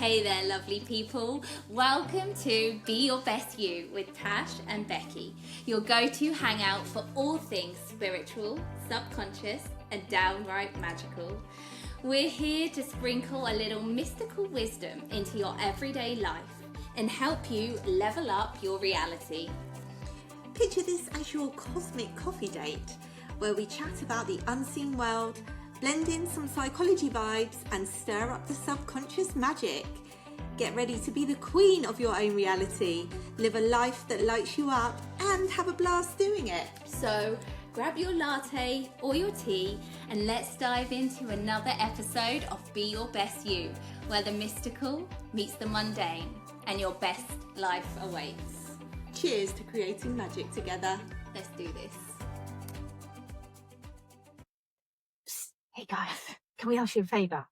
Hey there, lovely people. Welcome to Be Your Best You with Tash and Becky, your go-to hangout for all things spiritual, subconscious, and downright magical. We're here to sprinkle a little mystical wisdom into your everyday life and help you level up your reality. Picture this as your cosmic coffee date, where we chat about the unseen world, blend in some psychology vibes and stir up the subconscious magic. Get ready to be the queen of your own reality, live a life that lights you up and have a blast doing it. So grab your latte or your tea and let's dive into another episode of Be Your Best You, where the mystical meets the mundane and your best life awaits. Cheers to creating magic together. Let's do this. Hey guys, can we ask you a favour?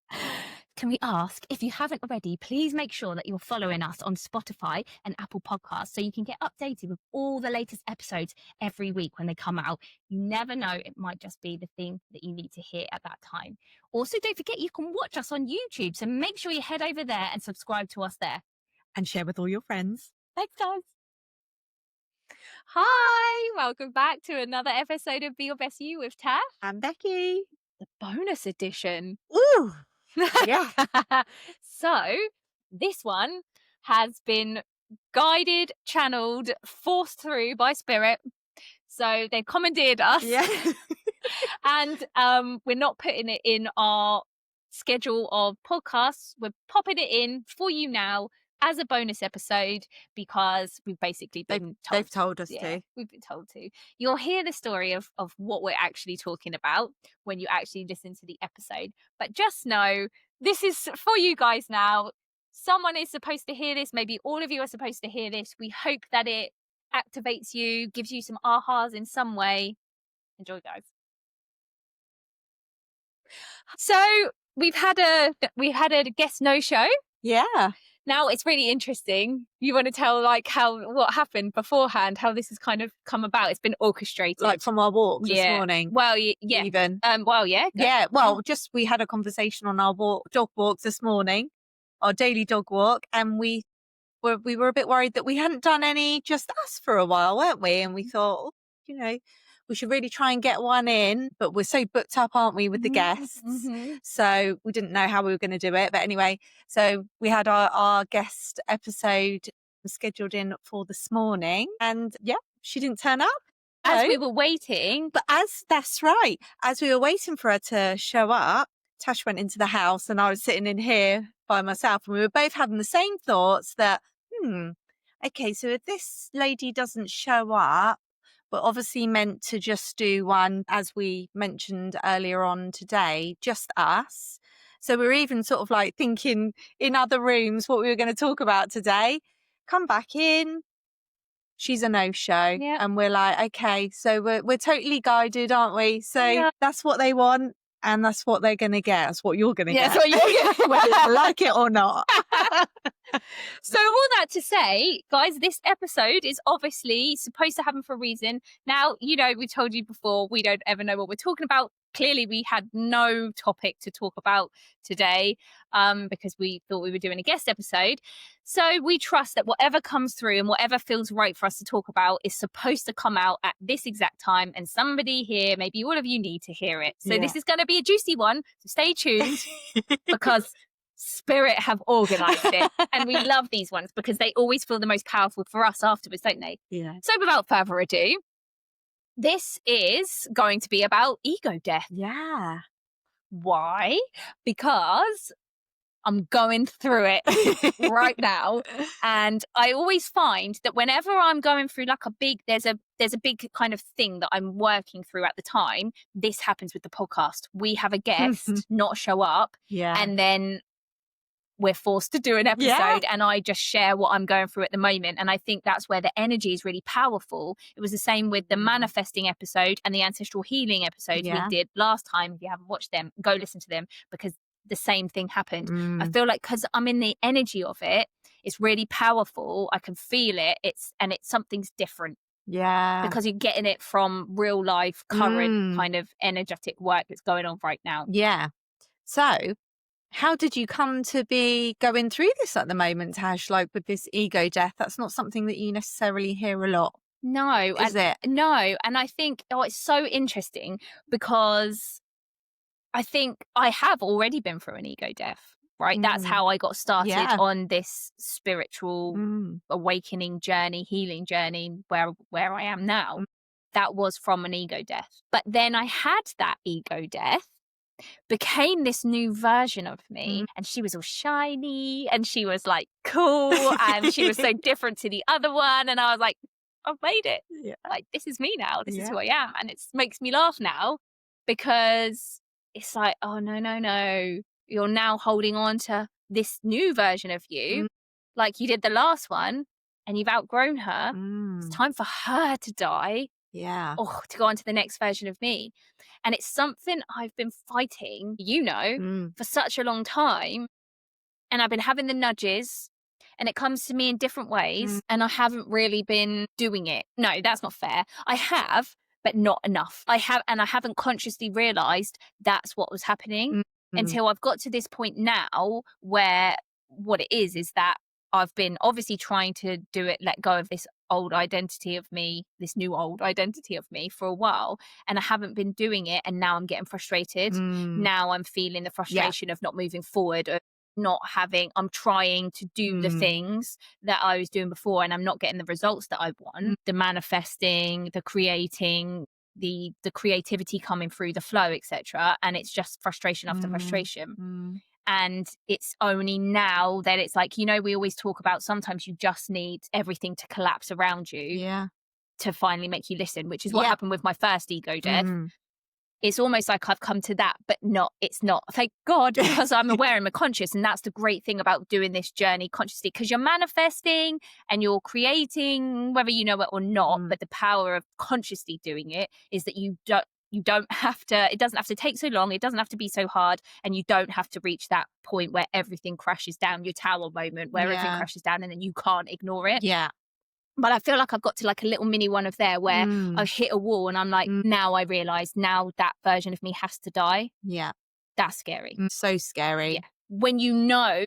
Can we ask, if you haven't already, please make sure that you're following us on Spotify and Apple Podcasts so you can get updated with all the latest episodes every week when they come out. You never know, it might just be the thing that you need to hear at that time. Also, don't forget you can watch us on YouTube, so make sure you head over there and subscribe to us there. And share with all your friends. Thanks, guys. Hi, welcome back to another episode of Be Your Best You with Tash. And Becky. The bonus edition. Ooh. Yeah. So this one has been guided, channeled, forced through by spirit. So they've commandeered us. Yeah. And we're not putting it in our schedule of podcasts. We're popping it in for you now as a bonus episode because we've basically been told. They've told us to. We've been told to. You'll hear the story of what we're actually talking about when you actually listen to the episode. But just know, this is for you guys now. Someone is supposed to hear this. Maybe all of you are supposed to hear this. We hope that it activates you, gives you some ahas in some way. Enjoy, guys. So we've had a guest no-show. Yeah. Now it's really interesting. You want to tell what happened beforehand, how this has kind of come about? It's been orchestrated. Like from our walk this morning. Well, yeah. Even. Yeah. Well, just we had a conversation on our dog walks this morning, our daily dog walk, and we were a bit worried that we hadn't done any just us for a while, weren't we? And we thought, we should really try and get one in, but we're so booked up, aren't we, with the guests? Mm-hmm. So we didn't know how we were going to do it. But anyway, so we had our guest episode scheduled in for this morning, and she didn't turn up. As we were waiting. But that's right. As we were waiting for her to show up, Tash went into the house and I was sitting in here by myself, and we were both having the same thoughts that, okay, so if this lady doesn't show up, but obviously meant to just do one, as we mentioned earlier on today, just us. So we're even sort of like thinking in other rooms what we were going to talk about today. Come back in. She's a no-show. Yep. And we're like, okay, so we're totally guided, aren't we? So that's what they want. And that's what they're going to get. That's what you're going to get. That's what you're going to get. Whether you like it or not. So all that to say, guys, this episode is obviously supposed to happen for a reason. Now, we told you before, we don't ever know what we're talking about. Clearly, we had no topic to talk about today because we thought we were doing a guest episode. So we trust that whatever comes through and whatever feels right for us to talk about is supposed to come out at this exact time. And somebody here, maybe all of you, need to hear it. So this is going to be a juicy one. So stay tuned because Spirit have organised it. And we love these ones because they always feel the most powerful for us afterwards, don't they? Yeah. So without further ado, this is going to be about ego death. Yeah. Why? Because I'm going through it right now. And I always find that whenever I'm going through there's a big kind of thing that I'm working through at the time, this happens with the podcast. We have a guest not show up. Yeah. And then we're forced to do an episode and I just share what I'm going through at the moment. And I think that's where the energy is really powerful. It was the same with the manifesting episode and the ancestral healing episodes we did last time. If you haven't watched them, go listen to them because the same thing happened. I feel like because I'm in the energy of it, it's really powerful. I can feel it. It's something's different. Yeah. Because you're getting it from real life, current kind of energetic work that's going on right now. Yeah. So How did you come to be going through this at the moment, Tash, like with this ego death? That's not something that you necessarily hear a lot, No, is it? No, and I think it's so interesting because I think I have already been through an ego death, right? That's how I got started Yeah. on this spiritual awakening journey, healing journey where I am now. That was from an ego death. But then I had that ego death, became this new version of me, and she was all shiny and she was like cool and she was so different to the other one, and I was like, I've made it. Yeah. Like, this is me now. This is Yeah. who I am. And it makes me laugh now because it's like, oh no, you're now holding on to this new version of you like you did the last one, and you've outgrown her. It's time for her to die. Yeah. Oh, to go on to the next version of me. And it's something I've been fighting, for such a long time. And I've been having the nudges, and it comes to me in different ways, and I haven't really been doing it. No, that's not fair. I have, but not enough. I haven't consciously realized that's what was happening until I've got to this point now where what it is that I've been obviously trying to do it, let go of this old identity of me, this new old identity of me for a while, and I haven't been doing it, and now I'm getting frustrated. Now I'm feeling the frustration of not moving forward, of not having, I'm trying to do the things that I was doing before, and I'm not getting the results that I want. The manifesting, the creating, the creativity coming through, the flow, etc. And it's just frustration after frustration. And it's only now that it's like, we always talk about sometimes you just need everything to collapse around you to finally make you listen, which is what happened with my first ego death. It's almost like I've come to that, but it's not. Thank God, because I'm aware and I'm conscious. And that's the great thing about doing this journey consciously, because you're manifesting and you're creating, whether you know it or not. But the power of consciously doing it is that you don't have to, it doesn't have to take so long. It doesn't have to be so hard. And you don't have to reach that point where everything crashes down, your tower moment, where everything crashes down and then you can't ignore it. Yeah. But I feel like I've got to like a little mini one of there where I've hit a wall and I'm like, now I realize now that version of me has to die. Yeah. That's scary. So scary. Yeah. When you know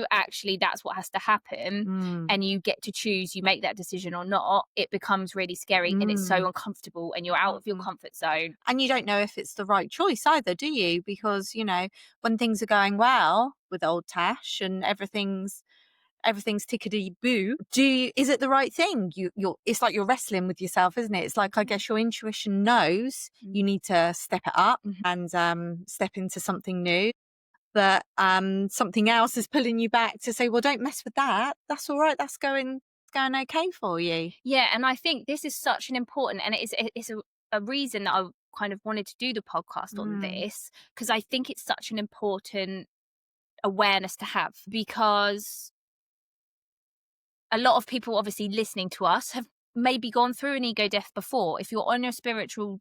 actually that's what has to happen and you get to choose, you make that decision or not, it becomes really scary and it's so uncomfortable and you're out of your comfort zone. And you don't know if it's the right choice either, do you? Because, when things are going well with old Tash and everything's tickety boo, is it the right thing? It's like you're wrestling with yourself, isn't it? It's like, I guess your intuition knows you need to step it up and step into something new, but something else is pulling you back to say, well, don't mess with that. That's all right. That's going okay for you. Yeah, and I think this is such an important, and it's a reason that I kind of wanted to do the podcast on this, because I think it's such an important awareness to have, because a lot of people obviously listening to us have maybe gone through an ego death before. If you're on your spiritual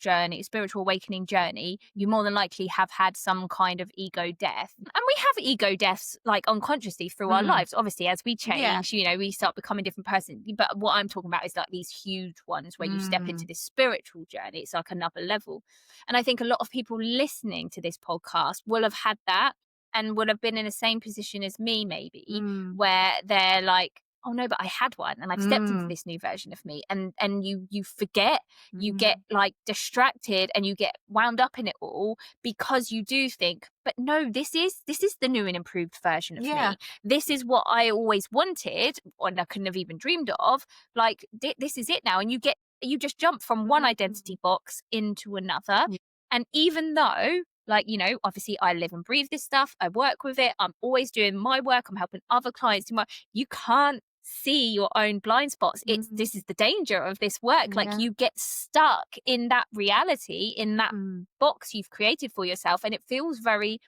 awakening journey, you more than likely have had some kind of ego death. And we have ego deaths like unconsciously through our lives. Obviously, as we change, we start becoming a different person. But what I'm talking about is like these huge ones where you step into this spiritual journey. It's like another level. And I think a lot of people listening to this podcast will have had that and will have been in the same position as me, maybe, where they're like, oh no, but I had one and I've stepped into this new version of me, and you forget, you get like distracted and you get wound up in it all because you do think, but no, this is the new and improved version of me. This is what I always wanted and I couldn't have even dreamed of. Like this is it now. And you just jump from one identity box into another. And even though, like, obviously I live and breathe this stuff, I work with it, I'm always doing my work, I'm helping other clients do you can't see your own blind spots. This is the danger of this work. Like, you get stuck in that reality, in that box you've created for yourself, and it feels very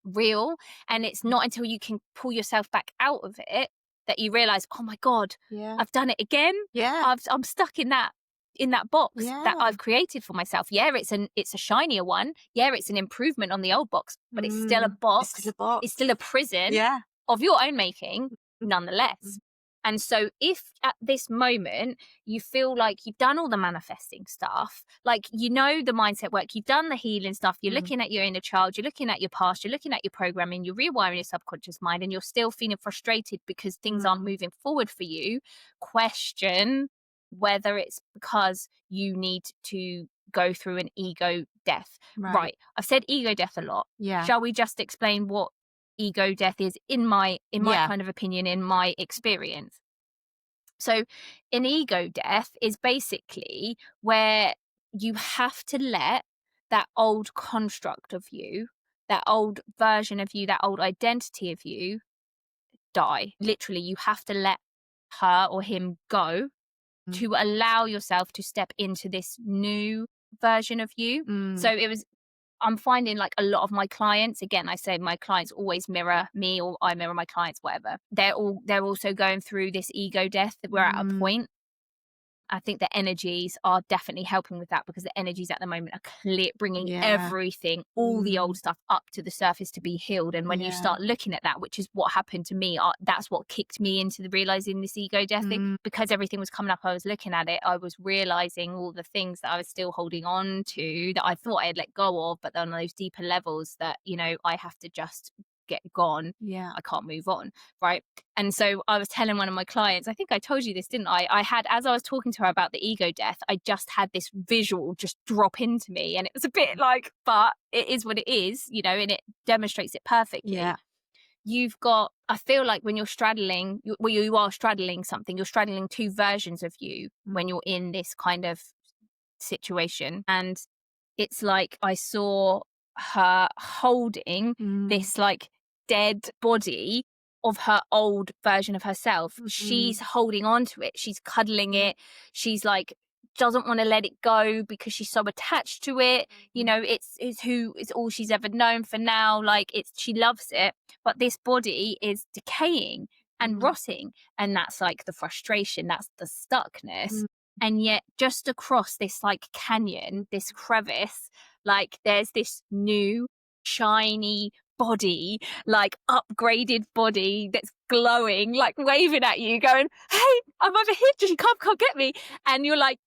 real. And it's not until you can pull yourself back out of it that you realize, oh my God, I've done it again. I'm stuck in that box that I've created for myself. It's a shinier one. It's an improvement on the old box, but it's still a box. It's still a prison of your own making, nonetheless. And so if at this moment you feel like you've done all the manifesting stuff, like, the mindset work, you've done the healing stuff, you're looking at your inner child, you're looking at your past, you're looking at your programming, you're rewiring your subconscious mind, and you're still feeling frustrated because things aren't moving forward for you, question whether it's because you need to go through an ego death. Right. I've said ego death a lot. Yeah. Shall we just explain what ego death is in my Yeah. kind of opinion, in my experience? So an ego death is basically where you have to let that old construct of you, that old version of you, that old identity of you die. Literally, you have to let her or him go to allow yourself to step into this new version of you. So I'm finding like a lot of my clients, again, I say my clients always mirror me, or I mirror my clients, whatever. They're also going through this ego death. We're at a point. I think the energies are definitely helping with that, because the energies at the moment are bringing everything, all the old stuff up to the surface to be healed. And when you start looking at that, which is what happened to me, that's what kicked me into realizing this ego death thing, because everything was coming up. I was looking at it. I was realizing all the things that I was still holding on to, that I thought I had let go of, but on those deeper levels that, I have to just get gone. I can't move on, right? And so I was telling one of my clients, I think I told you this, didn't I? I had, as I was talking to her about the ego death, I just had this visual just drop into me, and it was a bit like, but it is what it is, and it demonstrates it perfectly. You've got, I feel like when you're straddling, you are straddling something, you're straddling two versions of you when you're in this kind of situation. And it's like I saw her holding this like dead body of her old version of herself. She's holding on to it. She's cuddling it. She's like, doesn't want to let it go because she's so attached to it. It's all she's ever known for now. Like, she loves it, but this body is decaying and rotting. And that's like the frustration. That's the stuckness. And yet just across this like canyon, this crevice, like there's this new shiny body, like upgraded body that's glowing, like waving at you, going, hey, I'm over here, just come get me. And you're like,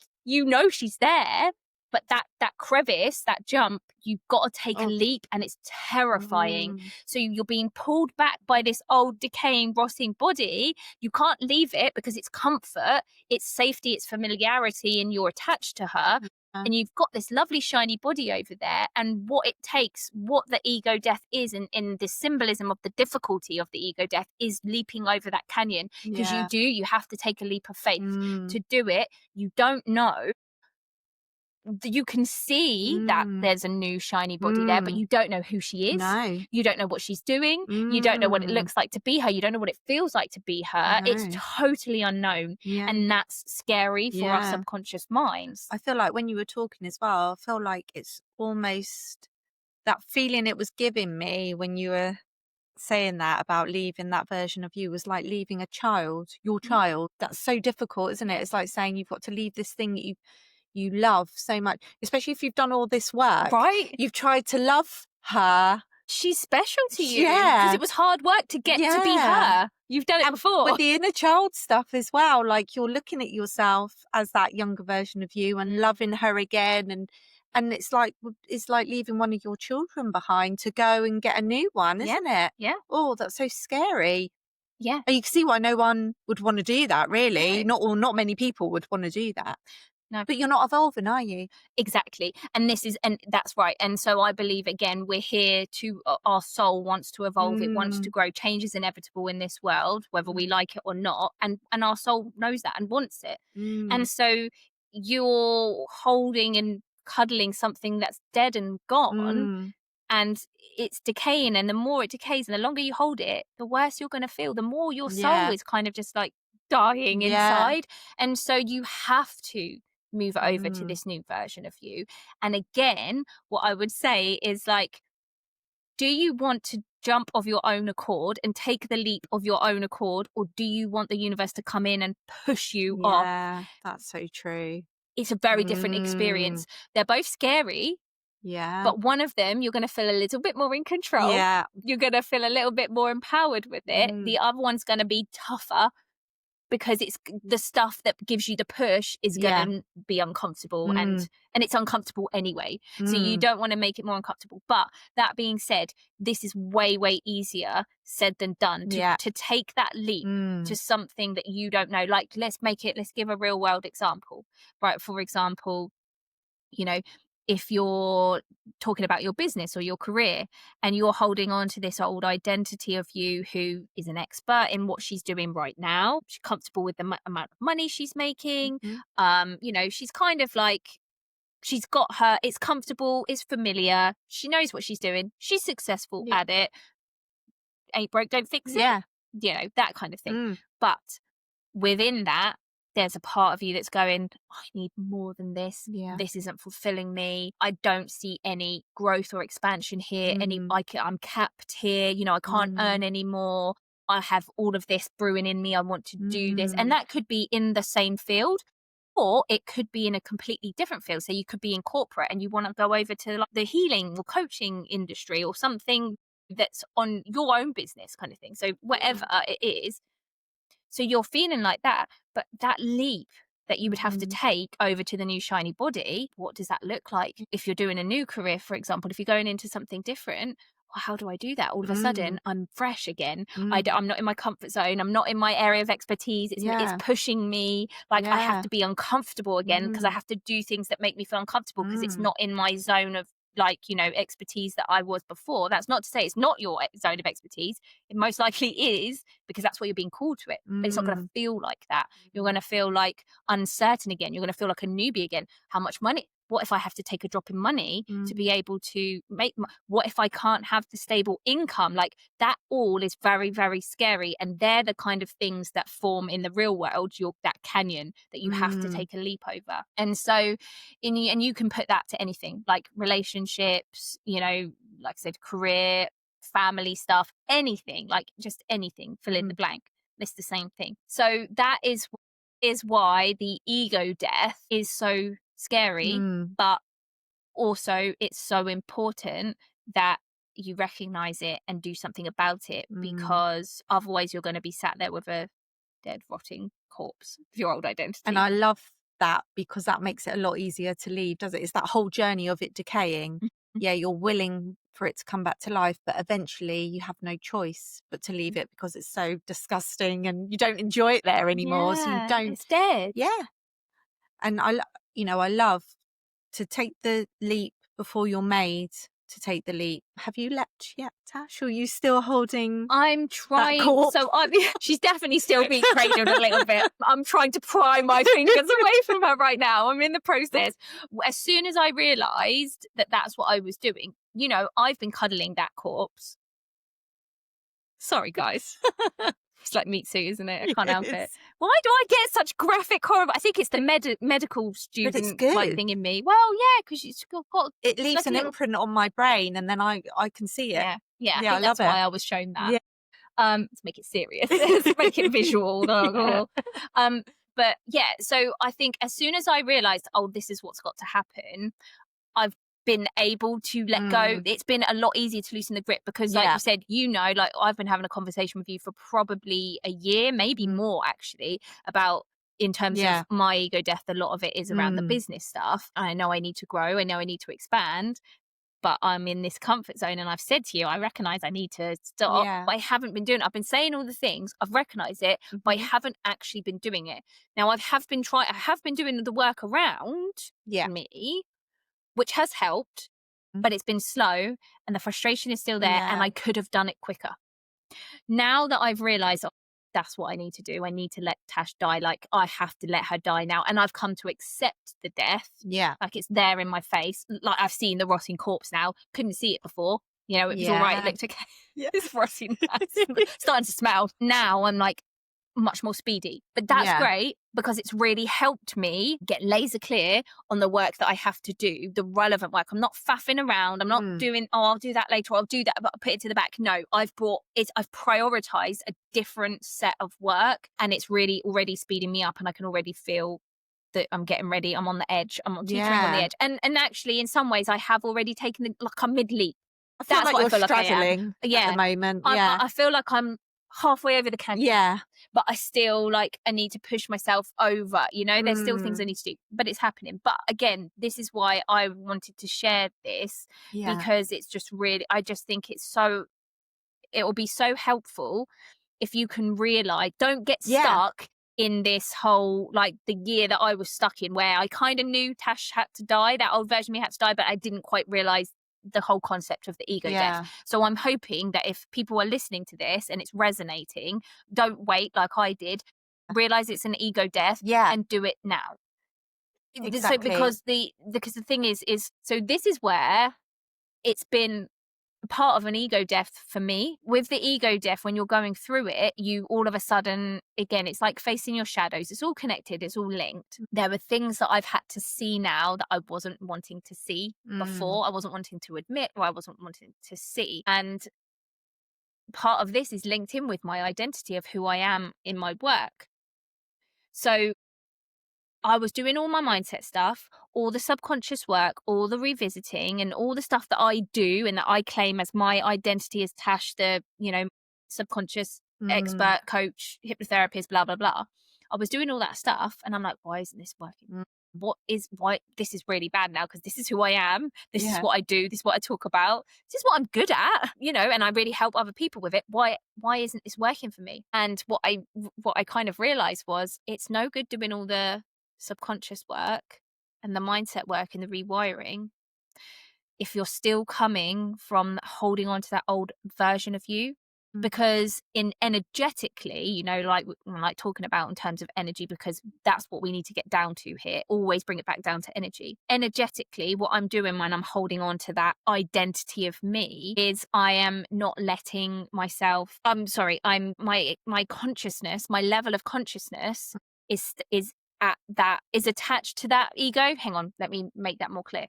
she's there, but that crevice, that jump, you've got to take a leap, and it's terrifying. So you're being pulled back by this old decaying, rotting body. You can't leave it because it's comfort, it's safety, it's familiarity, and you're attached to her. And you've got this lovely shiny body over there. And what it takes, what the ego death is, in the symbolism of the difficulty of the ego death, is leaping over that canyon. Because you have to take a leap of faith to do it. You don't know. You can see that there's a new shiny body there, but you don't know who she is. No. You don't know what she's doing. You don't know what it looks like to be her. You don't know what it feels like to be her. No. It's totally unknown. And that's scary for our subconscious minds. I feel like when you were talking as well, I feel like it's almost that feeling it was giving me when you were saying that about leaving that version of you was like leaving a child, your child. That's so difficult, isn't it? It's like saying you've got to leave this thing that you love so much, especially if you've done all this work, right? You've tried to love her. She's special to you because it was hard work to get to be her. You've done it before. With the inner child stuff as well, like you're looking at yourself as that younger version of you and loving her again, and it's like leaving one of your children behind to go and get a new one, isn't it? Yeah. Oh, that's so scary. Yeah. And you can see why no one would want to do that, really. No. Not many people would want to do that. No. But you're not evolving, are you? Exactly. And that's right. And so I believe, again, we're here our soul wants to evolve. It wants to grow. Change is inevitable in this world, whether we like it or not. And our soul knows that and wants it. And so you're holding and cuddling something that's dead and gone. And it's decaying, and the more it decays and the longer you hold it, the worse you're going to feel, the more your soul is kind of just like dying inside. And so you have to move it over to this new version of you. And again, what I would say is, like, do you want to jump of your own accord and take the leap of your own accord, or do you want the universe to come in and push you off? Yeah, that's so true. It's a very different experience. They're both scary. Yeah. But one of them, you're going to feel a little bit more in control. Yeah. You're going to feel a little bit more empowered with it. The other one's going to be tougher, because it's the stuff that gives you the push is going to be uncomfortable and it's uncomfortable anyway. So you don't want to make it more uncomfortable. But that being said, this is way, way easier said than done to take that leap to something that you don't know. Like, let's give a real world example, right? For example, you know, if you're talking about your business or your career and you're holding on to this old identity of you who is an expert in what she's doing right now, she's comfortable with the amount of money she's making, you know, she's kind of like, she's got her, it's comfortable, it's familiar, she knows what she's doing, she's successful at it, ain't broke, don't fix it, you know, that kind of thing. But within that, there's a part of you that's going, I need more than this. This isn't fulfilling me. I don't see any growth or expansion here. I'm capped here. You know, I can't earn any more. I have all of this brewing in me. I want to do this. And that could be in the same field, or it could be in a completely different field. So you could be in corporate and you want to go over to like the healing or coaching industry or something that's on your own business kind of thing. So whatever it is. So you're feeling like that, but that leap that you would have to take over to the new shiny body, what does that look like? If you're doing a new career, for example, if you're going into something different, well, how do I do that? All of a sudden, I'm fresh again. I'm not in my comfort zone. I'm not in my area of expertise. It's pushing me. Like I have to be uncomfortable again because I have to do things that make me feel uncomfortable because it's not in my zone of like, you know, expertise that I was before. That's not to say it's not your zone of expertise. It most likely is because that's what you're being called to it. But it's not going to feel like that. You're going to feel like uncertain again. You're going to feel like a newbie again. How much money? What if I have to take a drop in money to be able to make, what if I can't have the stable income? Like that all is very, very scary. And they're the kind of things that form in the real world, that canyon that you have to take a leap over. And so and you can put that to anything like relationships, you know, like I said, career, family stuff, anything, like just anything, fill in the blank. It's the same thing. So that is why the ego death is so scary, but also it's so important that you recognize it and do something about it, because otherwise you're going to be sat there with a dead, rotting corpse of your old identity. And I love that because that makes it a lot easier to leave, does it? It's that whole journey of it decaying. Yeah, you're willing for it to come back to life, but eventually you have no choice but to leave it because it's so disgusting and you don't enjoy it there anymore. So you don't. It's dead. Yeah. And I love to take the leap before you're made to take the leap. Have you leapt yet, Tash? Or are you still holding? I'm trying. corpse? So she's definitely still being cradled a little bit. I'm trying to pry my fingers away from her right now. I'm in the process. As soon as I realised that that's what I was doing, you know, I've been cuddling that corpse. Sorry, guys. It's like meat suit, isn't it? I can't help it. Why do I get such graphic horror? I think it's the medical student like thing in me. Well, yeah, because it's got it leaves an imprint on my brain, and then I can see it. Yeah. I think that's why I was shown that. Let's make it serious. Let's make it visual. But yeah, so I think as soon as I realised, oh, this is what's got to happen, I've been able to let go. It's been a lot easier to loosen the grip because like you said, you know, like I've been having a conversation with you for probably a year, maybe more actually, about in terms of my ego death. A lot of it is around the business stuff. I know I need to grow, I know I need to expand, but I'm in this comfort zone, and I've said to you, I recognize I need to stop, but I haven't been doing it. I've been saying all the things, I've recognized it, but I haven't actually been doing it. Now I have been doing the work around me, which has helped, but it's been slow and the frustration is still there, and I could have done it quicker. Now that I've realised, that's what I need to do. I need to let Tash die. Like I have to let her die now. And I've come to accept the death. Yeah. Like it's there in my face. Like I've seen the rotting corpse now. Couldn't see it before. You know, it was all right. It looked okay. It's rotting. Starting to smell. Now I'm like, much more speedy, but that's great because it's really helped me get laser clear on the work that I have to do, the relevant work. I'm not faffing around. I'm not doing, I'll do that later, or I'll do that, but I'll put it to the back. No, I've prioritized a different set of work, and it's really already speeding me up, and I can already feel that I'm getting ready. I'm on the edge. I'm teetering on the edge. And actually in some ways I have already taken a mid leap. That's like what I feel like I am at the moment. I feel like I'm halfway over the canyon. Yeah. But I still like, I need to push myself over, you know, there's still things I need to do, but it's happening. But again, this is why I wanted to share this, because it's just really, I just think it will be so helpful if you can realize, don't get stuck in this whole, like the year that I was stuck in, where I kind of knew Tash had to die, that old version of me had to die, but I didn't quite realize the whole concept of the ego death. So I'm hoping that if people are listening to this and it's resonating, don't wait like I did, realize it's an ego death and do it now. Exactly. So because the thing is so this is where it's been part of an ego death for me. With the ego death, when you're going through it, you all of a sudden, again, it's like facing your shadows. It's all connected, it's all linked. There were things that I've had to see now that I wasn't wanting to see before. I wasn't wanting to admit, or I wasn't wanting to see. And part of this is linked in with my identity of who I am in my work. So I was doing all my mindset stuff, all the subconscious work, all the revisiting, and all the stuff that I do and that I claim as my identity as Tash, the, you know, subconscious expert, coach, hypnotherapist, blah, blah, blah. I was doing all that stuff and I'm like, why isn't this working? Why this is really bad now, because this is who I am. This is what I do. This is what I talk about. This is what I'm good at, you know, and I really help other people with it. Why isn't this working for me? And what I kind of realized was, it's no good doing all the subconscious work and the mindset work and the rewiring if you're still coming from holding on to that old version of you. Because energetically, you know, like talking about in terms of energy, because that's what we need to get down to here. Always bring it back down to energy. Energetically, what I'm doing when I'm holding on to that identity of me is I am not letting myself, my consciousness, my level of consciousness is attached to that ego. Hang on, let me make that more clear.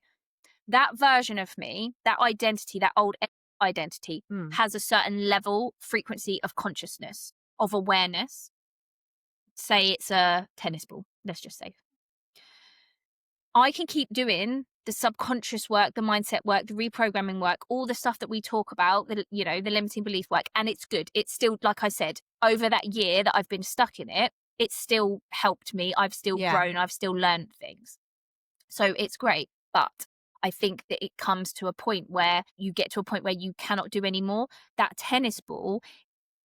That version of me, that identity, that old identity has a certain level, frequency of consciousness, of awareness. Say it's a tennis ball, let's just say. I can keep doing the subconscious work, the mindset work, the reprogramming work, all the stuff that we talk about, the limiting belief work, and it's good. It's still, like I said, over that year that I've been stuck in it, it's still helped me. I've still grown. I've still learned things. So it's great. But I think that it comes to a point where you get to a point where you cannot do any more. That tennis ball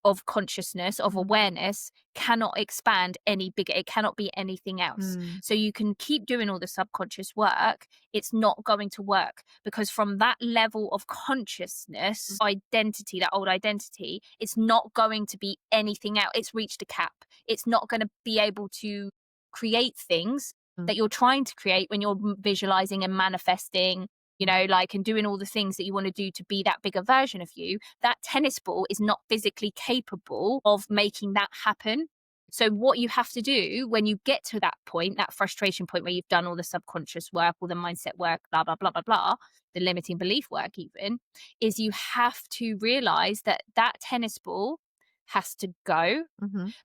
of consciousness, of awareness, cannot expand any bigger. It cannot be anything else. So you can keep doing all the subconscious work. It's not going to work, because from that level of consciousness, identity, that old identity, it's not going to be anything else. It's reached a cap. It's not going to be able to create things that you're trying to create when you're visualizing and manifesting, you know, like, and doing all the things that you want to do to be that bigger version of you. That tennis ball is not physically capable of making that happen. So what you have to do when you get to that point, that frustration point where you've done all the subconscious work, all the mindset work, blah, blah, blah, blah, blah, the limiting belief work even, is you have to realize that that tennis ball has to go,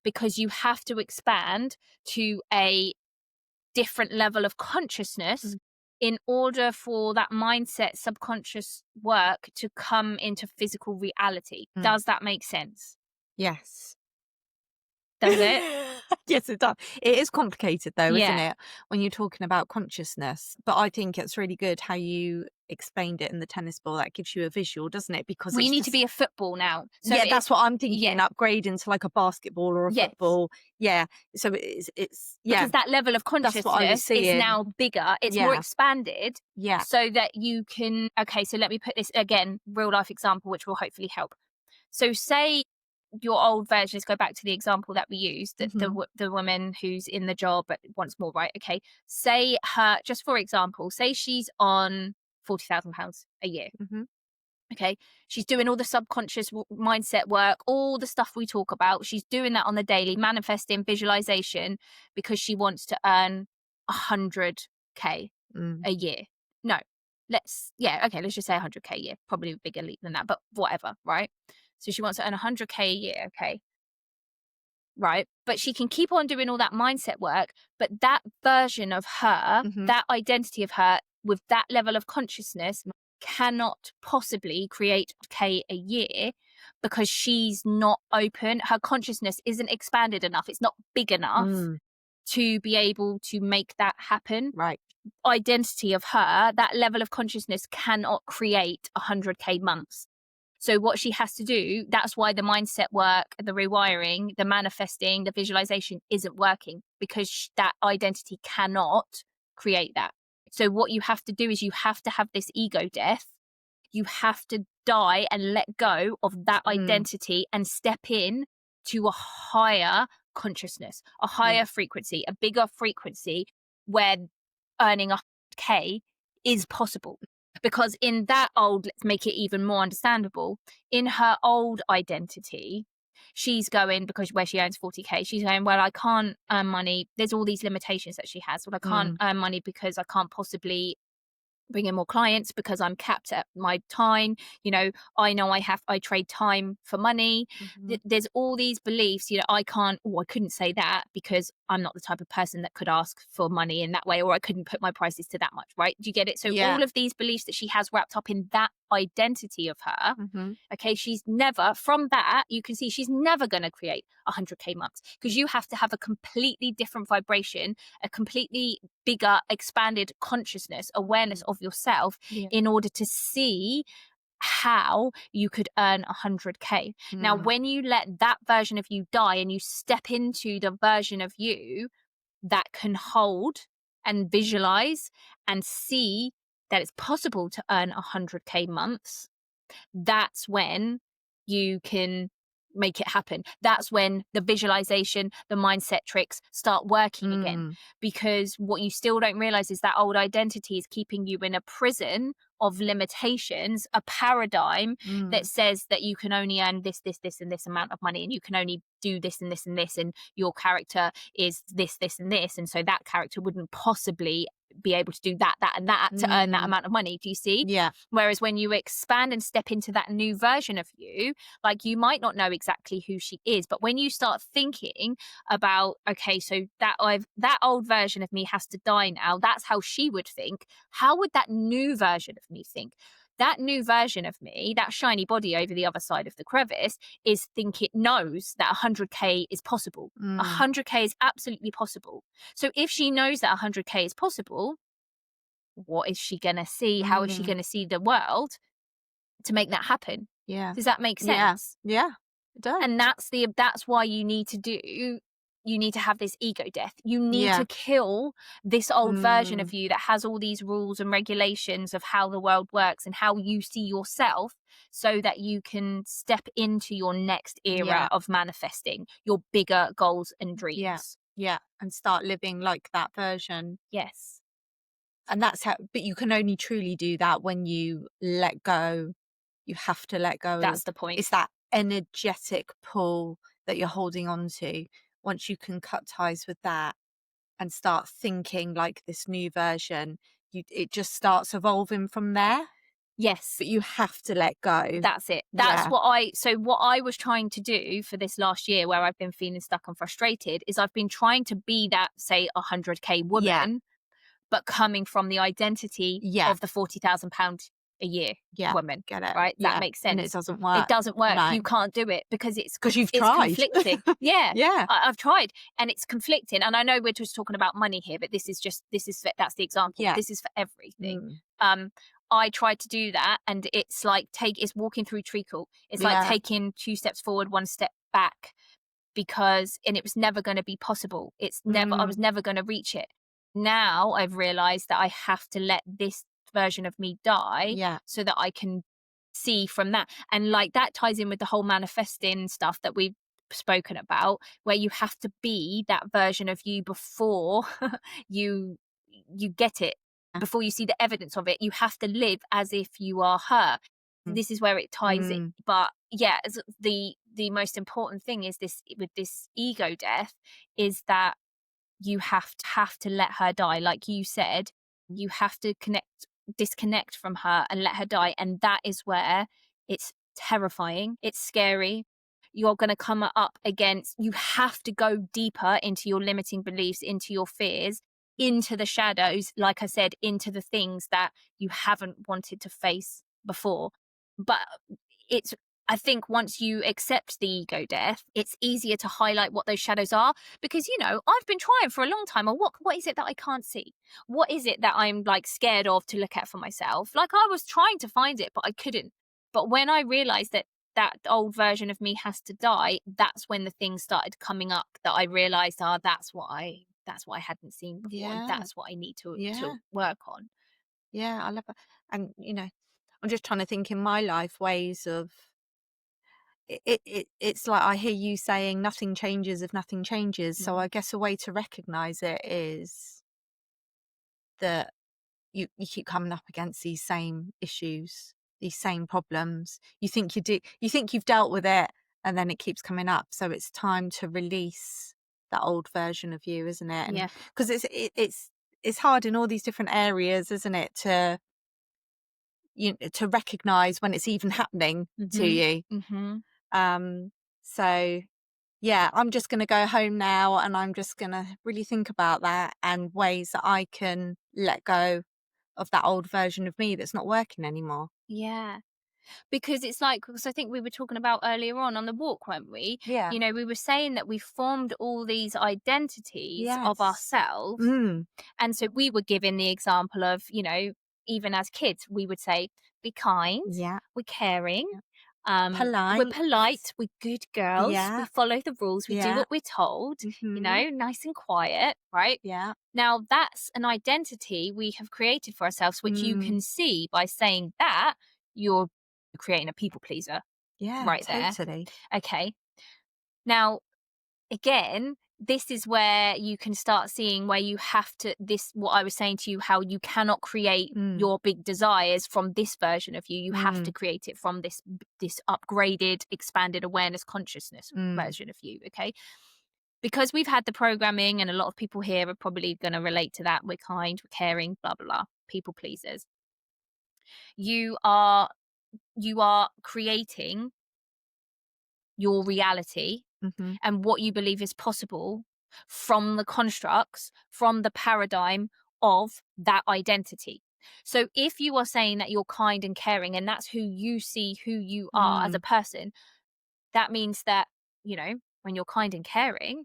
because you have to expand to a different level of consciousness in order for that mindset, subconscious work to come into physical reality. Does that make sense? Yes. Does it? Yes, it does. It is complicated though, isn't it? When you're talking about consciousness. But I think it's really good how you explained it in the tennis ball. That gives you a visual, doesn't it? Because we need to be a football now. So yeah, that's what I'm thinking. Upgrade into like a basketball or a football. Yeah. So it's because that level of consciousness is now bigger. It's more expanded. Yeah. So that you can. Okay. So let me put this again, real life example, which will hopefully help. So say your old version, let's go back to the example that we used, that the woman who's in the job but wants more, right? Okay. Say her, just for example, say she's on £40,000 a year. Okay. She's doing all the subconscious mindset work, all the stuff we talk about. She's doing that on the daily, manifesting, visualization, because she wants to earn 100K a year. No, let's just say 100K a year, probably a bigger leap than that, but whatever, right? So she wants to earn 100K a year, okay? Right? But she can keep on doing all that mindset work, but that version of her, that identity of her with that level of consciousness cannot possibly create K a year because she's not open. Her consciousness isn't expanded enough. It's not big enough to be able to make that happen. Right. Identity of her, that level of consciousness cannot create 100K months. So what she has to do, that's why the mindset work, the rewiring, the manifesting, the visualization isn't working, because that identity cannot create that. So what you have to do is you have to have this ego death. You have to die and let go of that identity and step in to a higher consciousness, a higher frequency, a bigger frequency where earning 100K is possible. Because in that old, let's make it even more understandable, in her old identity, she's going, because where she earns 40K, she's going, well, I can't earn money. There's all these limitations that she has. Well, I can't earn money because I can't possibly bring in more clients because I'm capped at my time. You know I trade time for money. There's all these beliefs, I couldn't say that because I'm not the type of person that could ask for money in that way, or I couldn't put my prices to that much, right? Do you get it? So all of these beliefs that she has wrapped up in that identity of her, okay, she's never, from that you can see she's never going to create 100K months, because you have to have a completely different vibration, a completely bigger expanded consciousness, awareness of yourself in order to see how you could earn 100K. Now, when you let that version of you die and you step into the version of you that can hold and visualize and see that it's possible to earn 100K months, that's when you can make it happen. That's when the visualization, the mindset tricks start working again. Because what you still don't realize is that old identity is keeping you in a prison of limitations, a paradigm that says that you can only earn this, and this amount of money, and you can only do this and this and this, and your character is this, and this, and so that character wouldn't possibly be able to do that and that to earn that amount of money. Do you see? Yeah. Whereas when you expand and step into that new version of you, like, you might not know exactly who she is, but when you start thinking about, okay, so that old version of me has to die now, that's how she would think. How would that new version of me think? That new version of me, that shiny body over the other side of the crevice, it knows that 100K is possible. 100K is absolutely possible. So if she knows that 100K is possible, what is she going to see? How is she going to see the world to make that happen? Yeah. Does that make sense? Yeah, it does. And that's why you need to have this ego death. You need to kill this old version of you that has all these rules and regulations of how the world works and how you see yourself, so that you can step into your next era of manifesting your bigger goals and dreams. Yeah. And start living like that version. Yes. And that's how, but you can only truly do that when you let go. You have to let go. That's the point. It's that energetic pull that you're holding on to. Once you can cut ties with that and start thinking like this new version, it just starts evolving from there. Yes. But you have to let go. That's it. That's what I was trying to do for this last year, where I've been feeling stuck and frustrated, is I've been trying to be that, say, 100K woman, but coming from the identity of the £40,000 a year woman. Get it? Right? That makes sense. And it doesn't work. It doesn't work. No. You can't do it because you've tried. Conflicting. Yeah. Yeah. I've tried, and it's conflicting. And I know we're just talking about money here, but that's the example. Yeah. This is for everything. I tried to do that, and it's like it's walking through treacle. It's like taking 2 steps forward, 1 step back, and it was never going to be possible. I was never going to reach it. Now I've realized that I have to let this version of me die so that I can see from that. And like, that ties in with the whole manifesting stuff that we've spoken about, where you have to be that version of you before you get it, before you see the evidence of it. You have to live as if you are her. This is where it ties in. But yeah, the most important thing is this, with this ego death, is that you have to let her die. Like you said, you have to disconnect from her and let her die. And that is where it's terrifying. It's scary. You're going to come up against, you have to go deeper into your limiting beliefs, into your fears. into the shadows, like I said, into the things that you haven't wanted to face before. But it's, I think once you accept the ego death, it's easier to highlight what those shadows are, because, you know, I've been trying for a long time. Or what is it that I can't see? What is it that I'm like scared of to look at for myself? Like, I was trying to find it, but I couldn't. But when I realized that that old version of me has to die, that's when the things started coming up that I realized, that's what I hadn't seen before, and Yeah. that's what I need to Yeah. work on. Yeah, I love it. And, you know, I'm just trying to think in my life ways of it's like I hear you saying nothing changes if nothing changes. So I guess a way to recognize it is that you keep coming up against these same issues, these same problems. You think you've dealt with it, and then it keeps coming up. So it's time to release that old version of you, isn't it? And Yeah. because it's hard in all these different areas, isn't it, to recognize when it's even happening to you. So yeah, I'm just going to go home now, and I'm just going to really think about that and ways that I can let go of that old version of me that's not working anymore. Yeah. Because it's like, because I think we were talking about earlier on the walk, weren't we? Yeah. You know, we were saying that we formed all these identities of Yes. ourselves. And so we were given the example of, you know, even as kids, we would say, be kind, Yeah. we're caring, Polite. we're polite, we're good girls, Yeah. we follow the rules, we do Yeah. what we're told, you know, nice and quiet, right? Yeah. Now, that's an identity we have created for ourselves, which you can see by saying that you're creating a people pleaser. Yeah, Right totally. there. Okay. Now, again, this is where you can start seeing where you have to, what I was saying to you, how you cannot create your big desires from this version of you. You have to create it from this upgraded, expanded awareness consciousness version of you. Okay. Because we've had the programming, and a lot of people here are probably going to relate to that. We're kind, we're caring, blah, blah, blah, people pleasers. You are creating your reality and what you believe is possible from the constructs, from the paradigm of that identity. So if you are saying that you're kind and caring, and that's who you see who you are as a person, that means that, you know, when you're kind and caring,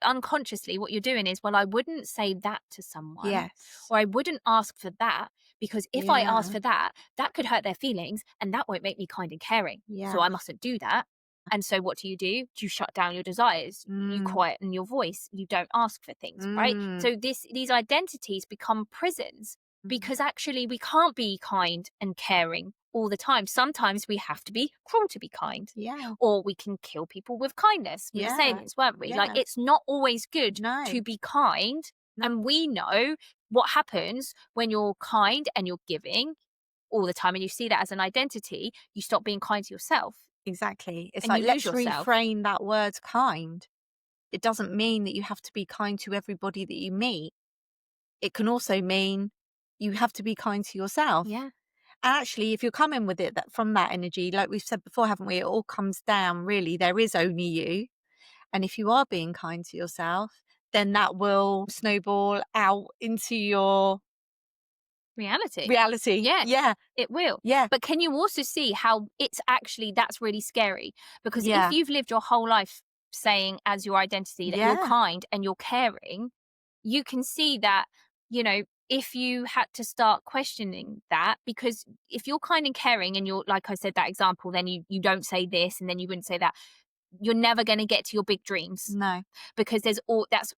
unconsciously what you're doing is, well, I wouldn't say that to someone. Yes. Or I wouldn't ask for that, because if I ask for that, that could hurt their feelings, and that won't make me kind and caring. Yeah. So I mustn't do that. And so what do? You shut down your desires. You quieten your voice. You don't ask for things, right? So these identities become prisons, because actually we can't be kind and caring all the time. Sometimes we have to be cruel to be kind. Yeah. Or we can kill people with kindness. We were saying this, weren't we? Yeah. Like, it's not always good to be kind. No. And we know what happens when you're kind and you're giving all the time, and you see that as an identity. You stop being kind to yourself. Exactly. It's And like, you let's lose yourself. reframe that word kind. It doesn't mean that you have to be kind to everybody that you meet. It can also mean you have to be kind to yourself. Yeah. And actually, if you're coming with it from that energy, like we've said before, haven't we? It all comes down, really. There is only you. And if you are being kind to yourself, then that will snowball out into your reality. Yeah. Yeah. It will. Yeah. But can you also see how it's actually, that's really scary? Because Yeah. if you've lived your whole life saying as your identity that you're kind and you're caring, you can see that, you know, if you had to start questioning that, because if you're kind and caring and you're, like I said, that example, then you don't say this and then you wouldn't say that, you're never going to get to your big dreams. No. Because that's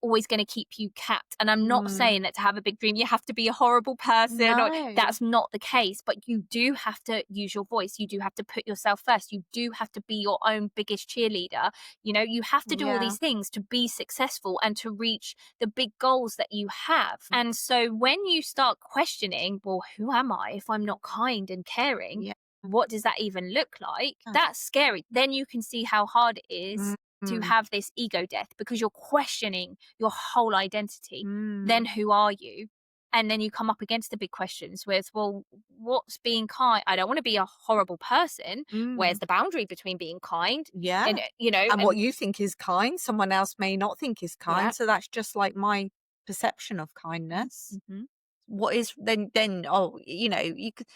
always going to keep you capped. And I'm not saying that to have a big dream you have to be a horrible person. No. Or that's not the case. But you do have to use your voice. You do have to put yourself first. You do have to be your own biggest cheerleader. You know, you have to do all these things to be successful and to reach the big goals that you have. And so when you start questioning, well, who am I if I'm not kind and caring? Yeah. What does that even look like? That's scary. Then you can see how hard it is to have this ego death, because you're questioning your whole identity. Then who are you? And then you come up against the big questions with, well, what's being kind? I don't want to be a horrible person. Where's the boundary between being kind? Yeah. And, you know, and what you think is kind, someone else may not think is kind. So that's just like my perception of kindness. Mm-hmm. What is then you could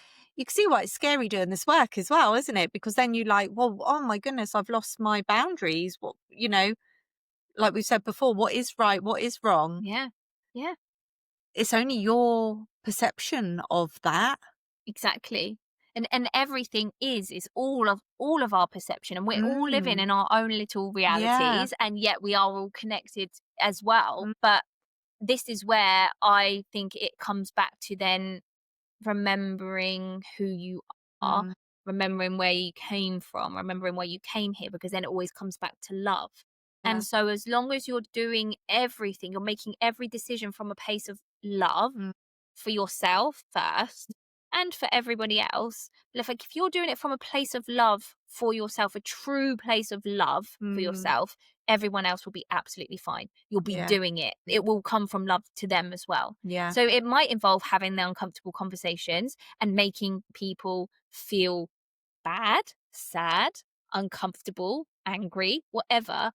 see why it's scary doing this work as well, isn't it? Because then you're like, well, oh my goodness, I've lost my boundaries. What, like we said before, what is right, what is wrong? Yeah. Yeah. It's only your perception of that. Exactly. And everything is all of our perception, and we're all living in our own little realities, and yet we are all connected as well. But this is where I think it comes back to then remembering who you are, remembering where you came from, remembering why you came here, because then it always comes back to love. And so as long as you're doing everything, you're making every decision from a place of love for yourself first and for everybody else. But if you're doing it from a place of love for yourself, a true place of love for yourself, everyone else will be absolutely fine. You'll be doing it. It will come from love to them as well. Yeah. So it might involve having the uncomfortable conversations and making people feel bad, sad, uncomfortable, angry, whatever.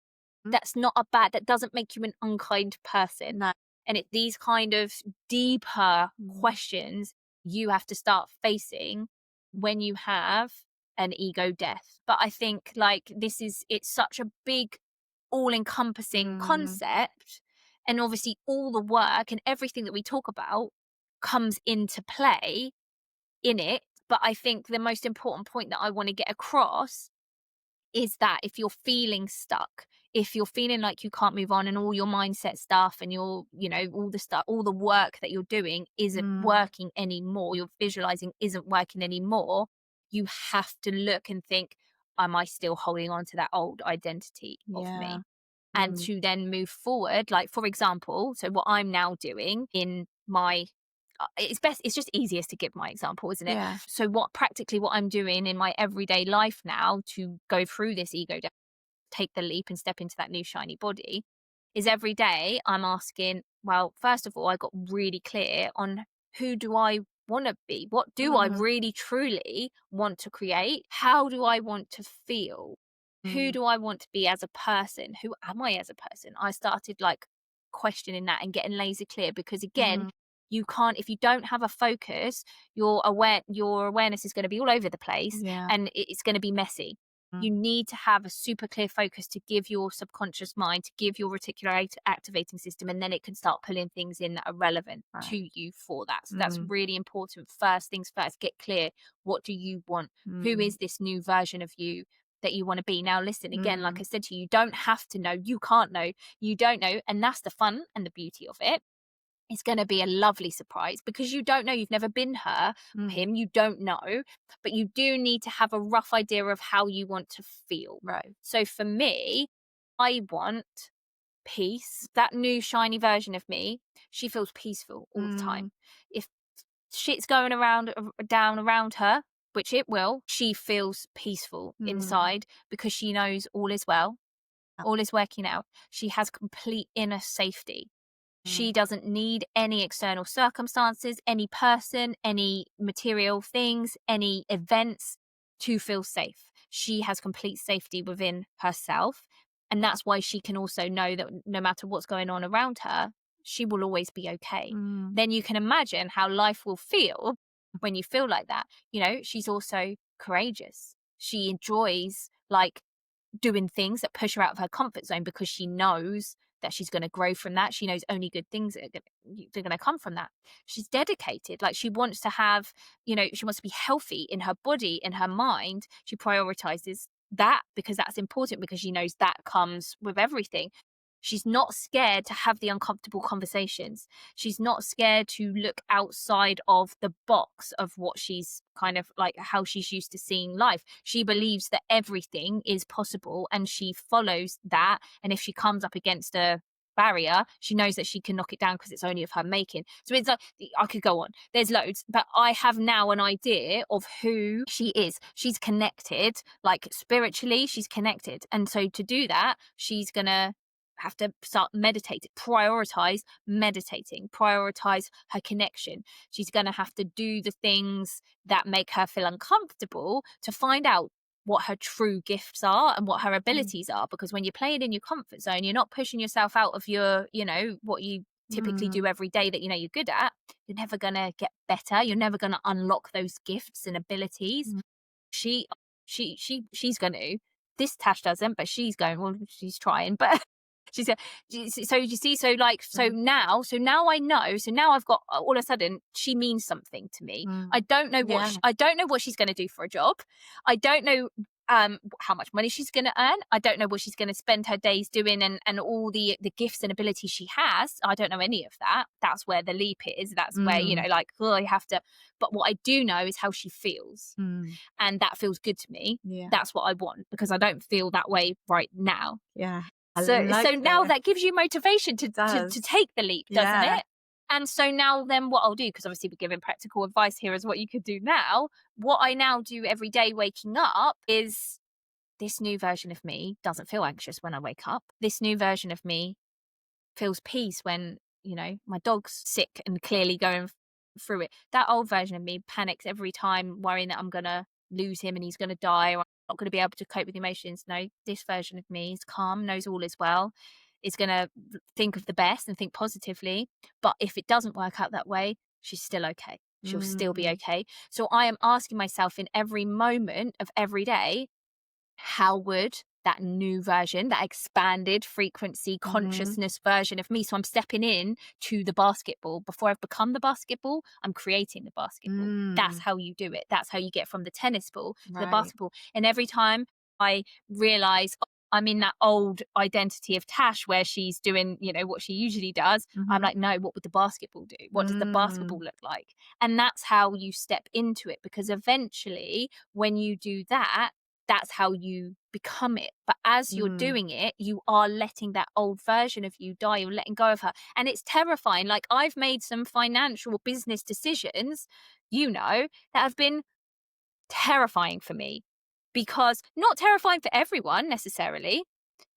That's not a bad, that doesn't make you an unkind person. No. And these kind of deeper questions you have to start facing when you have an ego death. But I think it's such a big, all-encompassing concept, and obviously all the work and everything that we talk about comes into play in it. But I think the most important point that I want to get across is that if you're feeling stuck, if you're feeling like you can't move on, and all your mindset stuff and all the work that you're doing isn't working anymore, your visualizing isn't working anymore, you have to look and think, am I still holding on to that old identity of me? And to then move forward, like, for example, so what I'm now doing in my it's just easiest to give my example, isn't it? Yeah. So what I'm doing in my everyday life now to go through this ego death, take the leap and step into that new shiny body, is every day I'm asking, well, first of all, I got really clear on who do I want to be? What do I really truly want to create? How do I want to feel? Who do I want to be as a person? Who am I as a person? I started questioning that and getting laser clear, because again, you can't, if you don't have a focus, your awareness is going to be all over the place, and it's going to be messy. You need to have a super clear focus to give your subconscious mind, to give your reticular activating system, and then it can start pulling things in that are relevant to you for that. So that's really important. First things first, get clear. What do you want? Who is this new version of you that you want to be? Now, listen, again, like I said to you, you don't have to know. You can't know. You don't know. And that's the fun and the beauty of it. It's going to be a lovely surprise, because you don't know. You've never been her, him. You don't know, but you do need to have a rough idea of how you want to feel. Right. So for me, I want peace. That new shiny version of me, she feels peaceful all the time. If shit's going down around her, which it will, she feels peaceful inside, because she knows all is well. All is working out. She has complete inner safety. She doesn't need any external circumstances, any person, any material things, any events to feel safe. She has complete safety within herself. And that's why she can also know that no matter what's going on around her, she will always be okay. Then you can imagine how life will feel when you feel like that. She's also courageous. She enjoys doing things that push her out of her comfort zone, because she knows that she's going to grow from that. She knows only good things are going to come from that. She's dedicated. She wants to have, she wants to be healthy in her body, in her mind. She prioritizes that, because that's important, because she knows that comes with everything. She's not scared to have the uncomfortable conversations. She's not scared to look outside of the box of what she's kind of how she's used to seeing life. She believes that everything is possible, and she follows that. And if she comes up against a barrier, she knows that she can knock it down, because it's only of her making. So it's I could go on. There's loads, but I have now an idea of who she is. She's connected, spiritually, she's connected. And so to do that, she's going to have to start meditating, prioritize her connection. She's going to have to do the things that make her feel uncomfortable to find out what her true gifts are and what her abilities are, because when you're playing in your comfort zone, you're not pushing yourself out of your, what you typically do every day that you know you're good at, you're never going to get better. You're never going to unlock those gifts and abilities. She's going to. This Tash doesn't, but she's going. Well, she's trying, but she's. So you see, so now I know. So now I've got all of a sudden she means something to me. I don't know what I don't know what she's going to do for a job. I don't know how much money she's going to earn. I don't know what she's going to spend her days doing and all the gifts and abilities she has. I don't know any of that. That's where the leap is. That's where, you know, like, oh, I have to. But what I do know is how she feels. And that feels good to me. That's what I want, because I don't feel that way right now. So now that gives you motivation to take the leap, doesn't it? And so now then what I'll do, because obviously we're giving practical advice here as what you could do now. What I now do every day waking up is, this new version of me doesn't feel anxious when I wake up. This new version of me feels peace when, you know, my dog's sick and clearly going through it. That old version of me panics every time, worrying that I'm going to lose him and he's going to die, or I'm not going to be able to cope with emotions. No, this version of me is calm, knows all is well, is going to think of the best and think positively. But if it doesn't work out that way, she's still okay. She'll still be okay. So I am asking myself in every moment of every day, how would that new version, that expanded frequency consciousness version of me, so I'm stepping in to the basketball. Before I've become the basketball, I'm creating the basketball. That's how you do it. That's how you get from the tennis ball to the basketball. And every time I realize I'm in that old identity of Tash where she's doing, you know, what she usually does, I'm like, no, what would the basketball do? What does the basketball look like? And that's how you step into it, because eventually when you do that, that's how you become it. But as you're doing it, you are letting that old version of you die. You're letting go of her. And it's terrifying. Like, I've made some financial business decisions, you know, that have been terrifying for me. Because not terrifying for everyone necessarily,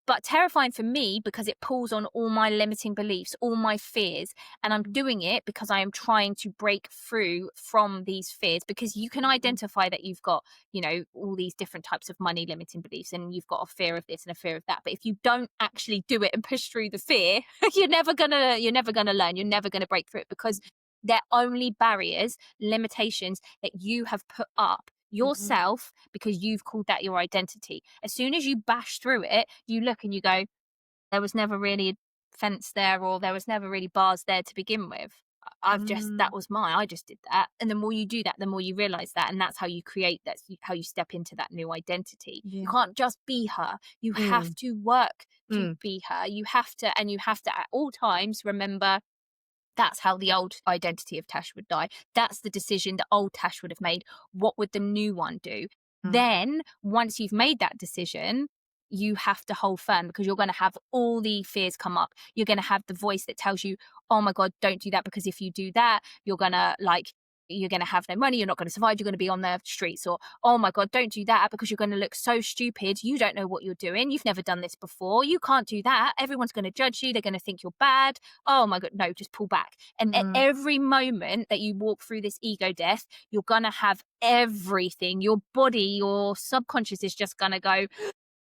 but terrifying for me because it pulls on all my limiting beliefs, all my fears. And I'm doing it because I am trying to break through from these fears, because you can identify that you've got, you know, all these different types of money limiting beliefs, and you've got a fear of this and a fear of that. But if you don't actually do it and push through the fear, you're never gonna learn. You're never gonna break through it, because they're only barriers, limitations that you have put up yourself, because you've called that your identity. As soon as you bash through it, you look and you go, there was never really a fence there, or there was never really bars there to begin with. That was mine. I just did that. And the more you do that, the more you realize that. And that's how you create, that's how you step into that new identity. You can't just be her. You have to work to be her. You have to at all times remember, that's how the old identity of Tash would die. That's the decision that old Tash would have made. What would the new one do? Then, once you've made that decision, you have to hold firm, because you're going to have all the fears come up. You're going to have the voice that tells you, oh my God, don't do that, because if you do that, you're going to have no money, you're not going to survive, you're going to be on the streets. Or, oh my God, don't do that, because you're going to look so stupid, you don't know what you're doing, you've never done this before, you can't do that, everyone's going to judge you, they're going to think you're bad, oh my God, no, just pull back. And at every moment that you walk through this ego death, you're going to have everything, your body, your subconscious is just going to go,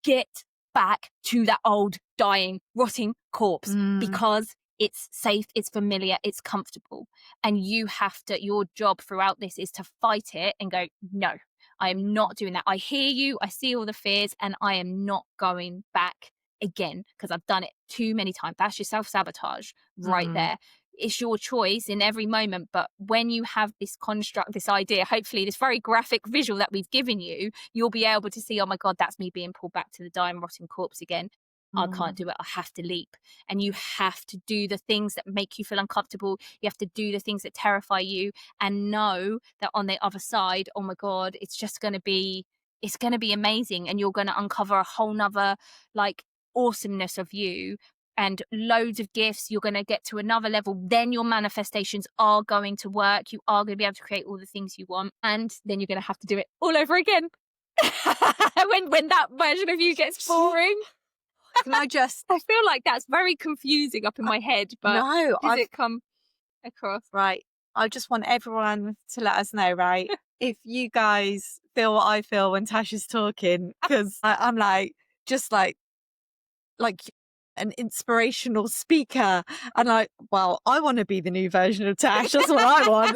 get back to that old dying rotting corpse, because it's safe, it's familiar, it's comfortable. And you have to, your job throughout this is to fight it and go, no, I am not doing that. I hear you, I see all the fears, and I am not going back again, because I've done it too many times. That's your self-sabotage right there. It's your choice in every moment. But when you have this construct, this idea, hopefully this very graphic visual that we've given you, you'll be able to see, oh my God, that's me being pulled back to the dying, rotting corpse again. I can't do it. I have to leap. And you have to do the things that make you feel uncomfortable. You have to do the things that terrify you, and know that on the other side, oh my God, it's going to be amazing. And you're going to uncover a whole nother like awesomeness of you, and loads of gifts. You're going to get to another level. Then your manifestations are going to work. You are going to be able to create all the things you want. And then you're going to have to do it all over again. when that version of you gets boring. Can I just... I feel like that's very confusing up in my head, but no, does it come across? Right. I just want everyone to let us know, right? If you guys feel what I feel when Tash is talking, because I'm like, just like an inspirational speaker. And I want to be the new version of Tash. That's what I want.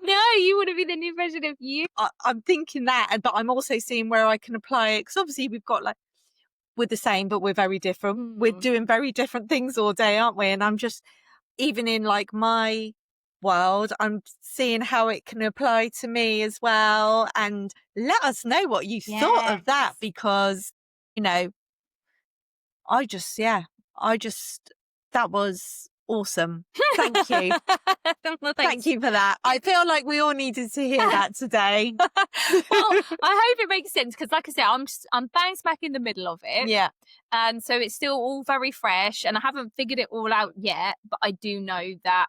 No, you want to be the new version of you. I'm thinking that, but I'm also seeing where I can apply it. Because obviously we've got we're the same, but we're very different. We're doing very different things all day, aren't we? And I'm just, even in my world, I'm seeing how it can apply to me as well. And let us know what you thought of that, because, that was awesome. Thank you. Well, Thank you for that. I feel like we all needed to hear that today. Well, I hope it makes sense, because like I said, I'm bang smack in the middle of it. Yeah. And so it's still all very fresh, and I haven't figured it all out yet, but I do know that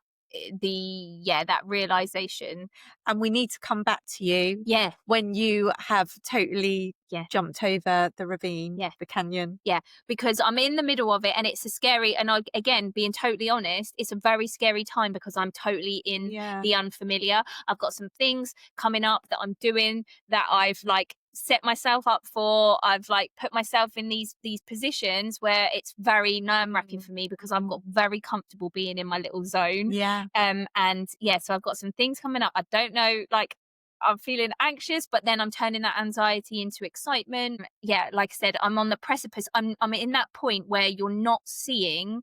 that realization. And we need to come back to you Yeah. when you have totally jumped over the ravine, the canyon. Yeah, because I'm in the middle of it, and it's a scary, and again, being totally honest, it's a very scary time, because I'm totally in the unfamiliar. I've got some things coming up that I'm doing that I've set myself up for. I've put myself in these positions where it's very nerve-wracking for me, because I've got very comfortable being in my little zone. So I've got some things coming up. I don't know, I'm feeling anxious, but then I'm turning that anxiety into excitement. Yeah, like I said, I'm on the precipice. I'm in that point where you're not seeing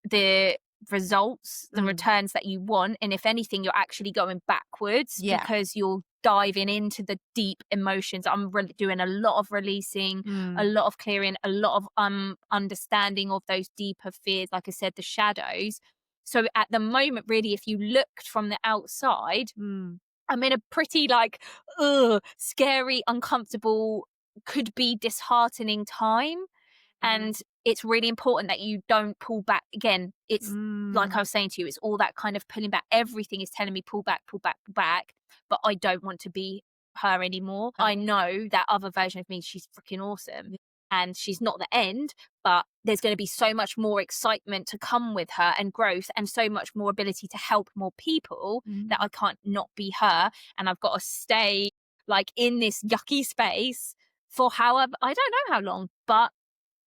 the results, the returns that you want, and if anything, you're actually going backwards, because you're diving into the deep emotions. I'm doing a lot of releasing, a lot of clearing, a lot of understanding of those deeper fears, like I said, the shadows. So at the moment, really, if you looked from the outside, I'm in a pretty scary, uncomfortable, could be disheartening time. And it's really important that you don't pull back. Again, it's like I was saying to you, it's all that kind of pulling back. Everything is telling me pull back, pull back, pull back. But I don't want to be her anymore. I know that other version of me, she's freaking awesome. And she's not the end, but there's going to be so much more excitement to come with her, and growth, and so much more ability to help more people, that I can't not be her. And I've got to stay in this yucky space for however, I don't know how long, but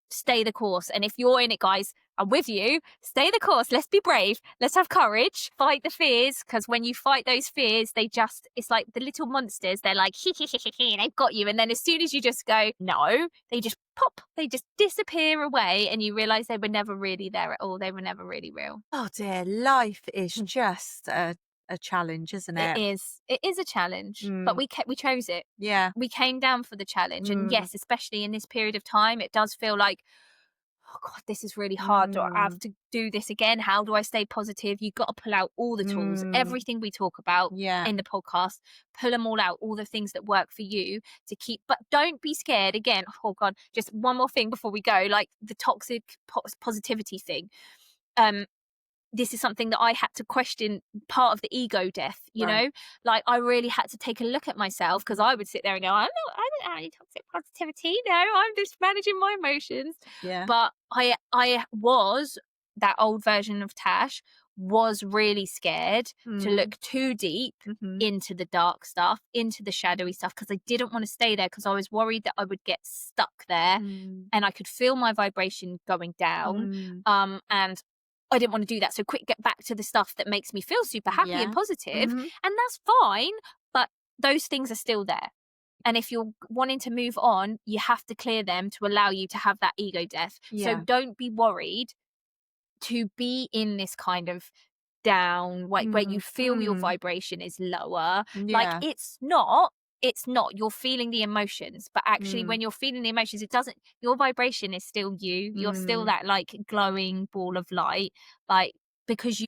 stay the course. And if you're in it, guys, I'm with you. Stay the course. Let's be brave. Let's have courage. Fight the fears, because when you fight those fears, it's like the little monsters. They're like, they've got you. And then as soon as you just go, no, they just pop. They just disappear away, and you realise they were never really there at all. They were never really real. Oh dear, life is just a challenge, isn't it? It is a challenge, but we chose it. Yeah, we came down for the challenge. And yes, especially in this period of time, it does feel like, oh God, this is really hard. Do I have to do this again? How do I stay positive? You've got to pull out all the tools, everything we talk about in the podcast, pull them all out, all the things that work for you to keep, but don't be scared. Again, oh God, just one more thing before we go, the toxic positivity thing. This is something that I had to question, part of the ego death, you know, I really had to take a look at myself, because I would sit there and go, I don't have any toxic positivity. No, I'm just managing my emotions. Yeah. But I was, that old version of Tash was really scared to look too deep into the dark stuff, into the shadowy stuff, because I didn't want to stay there, because I was worried that I would get stuck there, and I could feel my vibration going down. And I didn't want to do that. So quick, get back to the stuff that makes me feel super happy and positive. And that's fine, but those things are still there. And if you're wanting to move on, you have to clear them to allow you to have that ego death. So don't be worried to be in this kind of down, where you feel your vibration is lower. It's not, you're feeling the emotions, but actually when you're feeling the emotions, your vibration is still you. You're still that glowing ball of light, because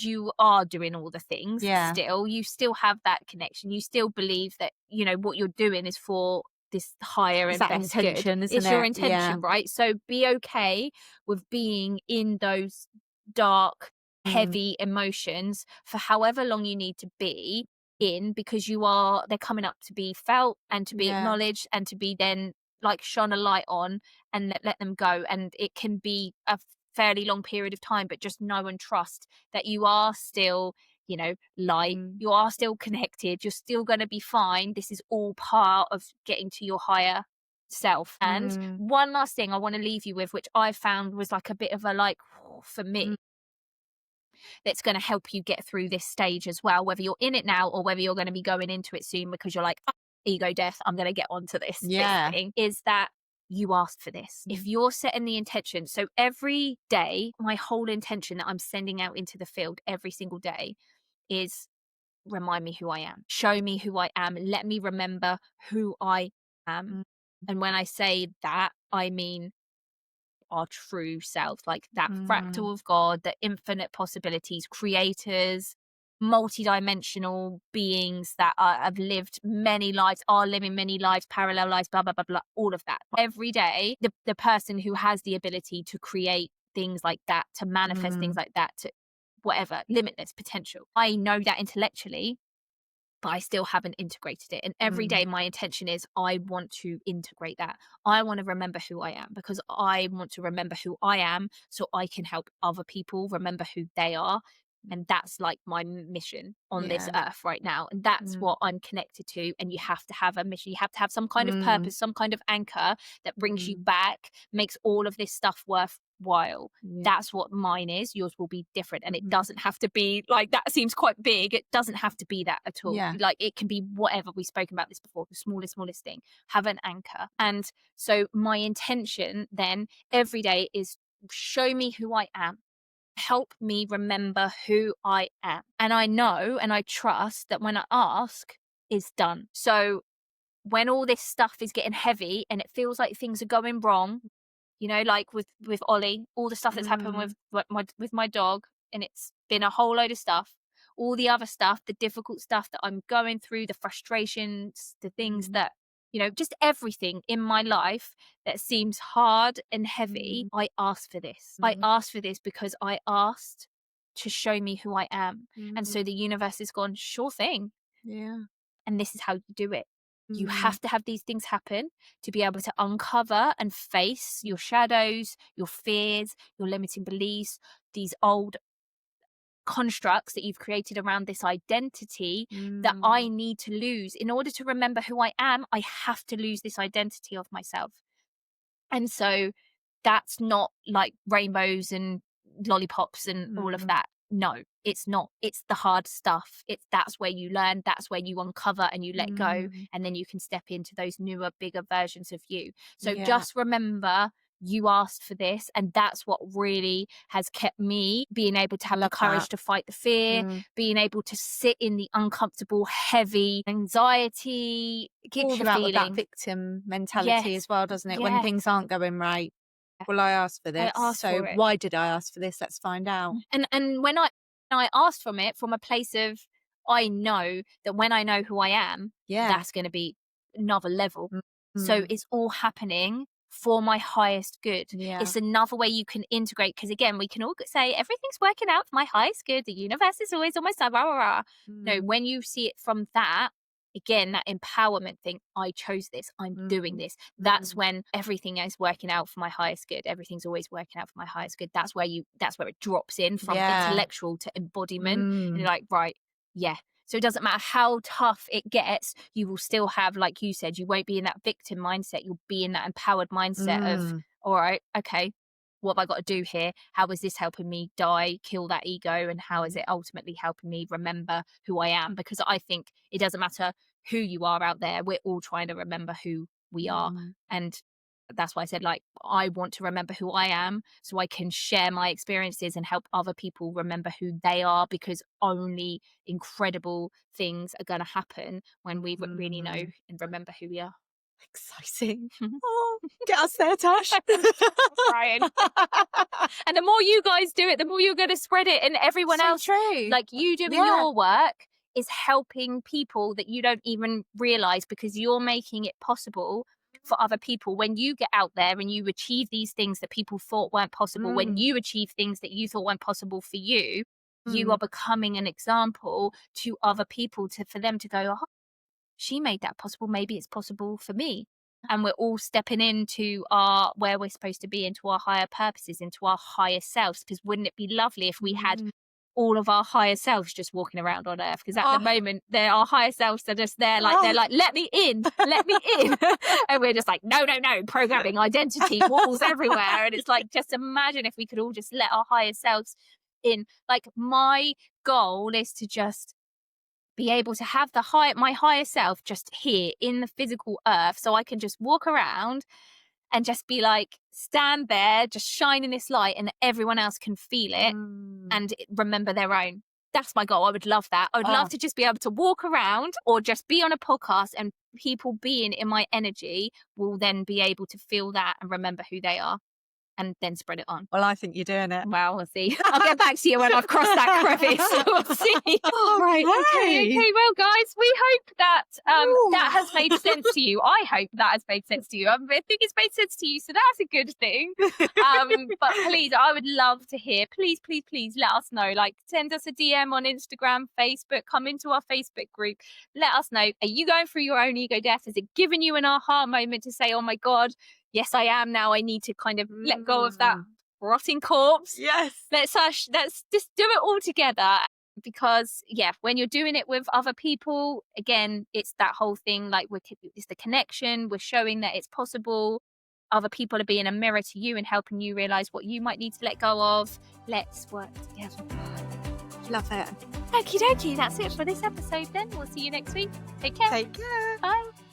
you are doing all the things still, you still have that connection. You still believe that, what you're doing is for this higher and best intention, good. Isn't it's it? your intention, right? So be okay with being in those dark, heavy emotions for however long you need to be in, because they're coming up to be felt and to be acknowledged, and to be then shone a light on, and let them go. And it can be a fairly long period of time, but just know and trust that you are still light, you are still connected, you're still going to be fine. This is all part of getting to your higher self. And one last thing I want to leave you with, which I found was like a bit of a like for me, that's going to help you get through this stage as well, whether you're in it now or whether you're going to be going into it soon because you're like, oh, ego death, I'm going to get onto this thing, is that you asked for this. If you're setting the intention, so every day, my whole intention that I'm sending out into the field every single day is remind me who I am, show me who I am, let me remember who I am. And when I say that, I mean our true self, like that fractal of God, the infinite possibilities, creators, multi-dimensional beings that have lived many lives, are living many lives, parallel lives, blah, blah, blah, blah, all of that. Every day, the person who has the ability to create things like that, to manifest things like that, to whatever, limitless potential. I know that intellectually, but I still haven't integrated it. And every day my intention is I want to integrate that. I want to remember who I am because I want to remember who I am so I can help other people remember who they are. And that's like my mission on this earth right now. And that's what I'm connected to. And you have to have a mission. You have to have some kind of purpose, some kind of anchor that brings you back, makes all of this stuff worthwhile. That's what mine is. Yours will be different. And it doesn't have to be like, that seems quite big. It doesn't have to be that at all. Like it can be whatever. We've spoken about this before, the smallest thing. Have an anchor. And so my intention then every day is show me who I am. Help me remember who I am. And I know and I trust that when I ask, it's done. So when all this stuff is getting heavy and it feels like things are going wrong, you know, like with Ollie, all the stuff that's happened with my dog, and it's been a whole load of stuff, all the other stuff, the difficult stuff that I'm going through, the frustrations, the things that, you know, just everything in my life that seems hard and heavy. I asked for this. I asked for this because I asked to show me who I am. And so the universe has gone, sure thing. Yeah. And this is how you do it. You have to have these things happen to be able to uncover and face your shadows, your fears, your limiting beliefs, these old constructs that you've created around this identity that I need to lose. In order to remember who I am, I have to lose this identity of myself. And so that's not like rainbows and lollipops and all of that. No, it's not. It's the hard stuff. That's where you learn, that's where you uncover and you let go, and then you can step into those newer, bigger versions of you. So just remember, you asked for this, and that's what really has kept me being able to have the courage to fight the fear, being able to sit in the uncomfortable, heavy anxiety. It keeps All you that feeling with that victim mentality as well, doesn't it? When things aren't going right. Well, I asked for this. I asked so for it. Why did I ask for this? Let's find out. And when I asked from it from a place of, I know that when I know who I am, that's going to be another level. So it's all happening for my highest good. It's another way you can integrate, because again, we can all say everything's working out for my highest good. The universe is always on my side. Rah, rah, rah. No, when you see it from that, again, that empowerment thing, I chose this, I'm doing this. That's when everything is working out for my highest good. Everything's always working out for my highest good. That's where it drops in from intellectual to embodiment. And you're like, right, so it doesn't matter how tough it gets, you will still have, like you said, you won't be in that victim mindset. You'll be in that empowered mindset of, all right, okay, what have I got to do here? How is this helping me kill that ego? And how is it ultimately helping me remember who I am? Because I think it doesn't matter who you are out there. We're all trying to remember who we are. And that's why I said, like, I want to remember who I am so I can share my experiences and help other people remember who they are, because only incredible things are going to happen when we really know and remember who we are. Exciting. Oh, get us there, Tash. Brian. And the more you guys do it, the more you're going to spread it, and everyone else, true. like you doing your work, is helping people that you don't even realize, because you're making it possible for other people. When you get out there and you achieve these things that people thought weren't possible, when you achieve things that you thought weren't possible for you, you are becoming an example to other people, for them to go, oh, she made that possible, maybe it's possible for me. And we're all stepping into where we're supposed to be, into our higher purposes, into our higher selves. Because wouldn't it be lovely if we had all of our higher selves just walking around on earth, because at the moment our higher selves are just there like they're like, let me in and we're just like, no, programming, identity, walls everywhere. And it's like, just imagine if we could all just let our higher selves in. Like, my goal is to just be able to have my higher self just here in the physical earth, so I can just walk around and just be like, stand there, just shining this light, and everyone else can feel it and remember their own. That's my goal. I would love that. I would love to just be able to walk around or just be on a podcast, and people being in my energy will then be able to feel that and remember who they are, and then spread it on. Well, I think you're doing it. Well, we'll see. I'll get back to you when I've crossed that crevice. We'll see. Right. Okay. Well, guys, we hope that that has made sense to you. I hope that has made sense to you. I think it's made sense to you, so that's a good thing. But please, I would love to hear. Please let us know. Like, send us a DM on Instagram, Facebook. Come into our Facebook group. Let us know. Are you going through your own ego death? Is it giving you an aha moment to say, oh my God, yes, I am now. I need to kind of let go of that rotting corpse. Yes. Let's just do it all together. Because, when you're doing it with other people, again, it's that whole thing, like, it's the connection. We're showing that it's possible. Other people are being a mirror to you and helping you realize what you might need to let go of. Let's work together. Love it. Okie dokie. That's it for this episode then. We'll see you next week. Take care. Take care. Bye.